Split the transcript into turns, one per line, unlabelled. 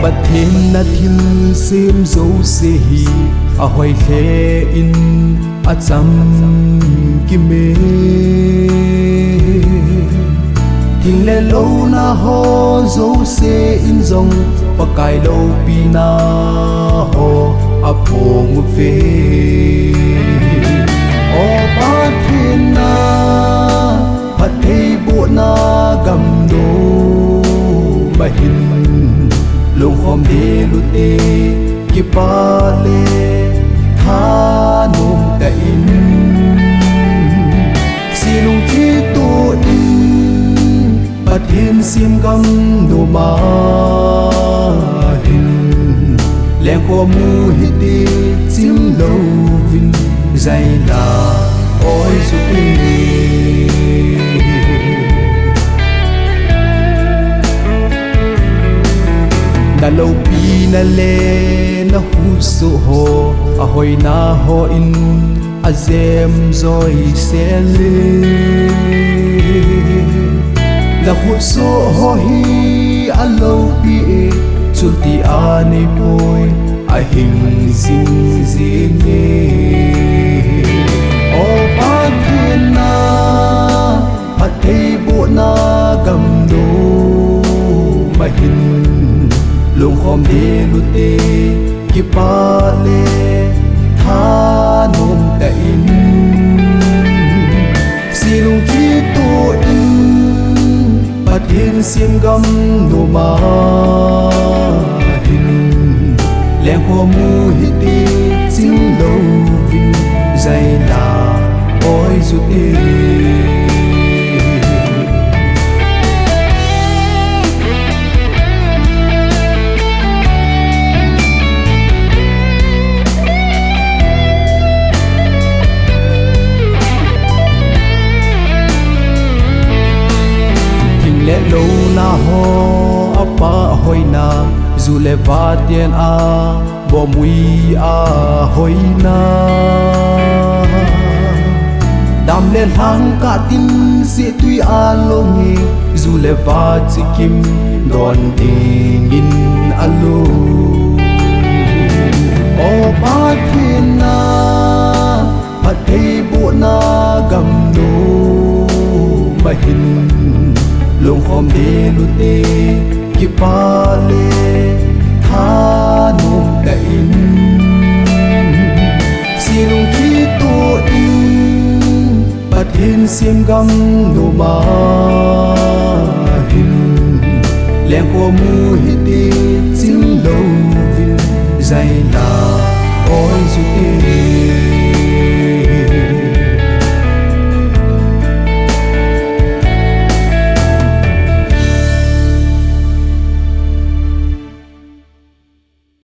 bát thiên na thil sim dấu se hi a hoi khe in a cham ki me thing le lo na ho dấu se in zong pa kai lo pi na ho a phong ve o bát thiên na bát thei bu na gam do ba hin lung khom de lu te ki pa le tha nom ta in si lung ki tu in bát thiên sim gam do ma hin leng kho mu hi ti chim lo vin zai la oi su pi na lo pi na le na hu su ho a hoi na ho in a zem zoi se le na hu su ho hi a lo pi e chul ti a nei poi a hing zing zing ne o pa thiên na a thei bu na gam do ma hin lung khom de lu te ki pa le tha nom ta in si lung ki tu in bát thiên sim gam no ma hin leng kho mu hi ti chim lo vin zai la oi zu te lo na ho apa hoi na zu le va tien a bo mui a hoi na dam le thang ka tin si tui a lo nge zu le va chi kim don ding in a lo o pa thiên na a thei bu na gam do ma hin lung khom de lu te ki pa le tha nom ta in si lung ki tu in bát thiên sim gam no ma hin leng kho mu hi te chim lo vin zai la oi zu te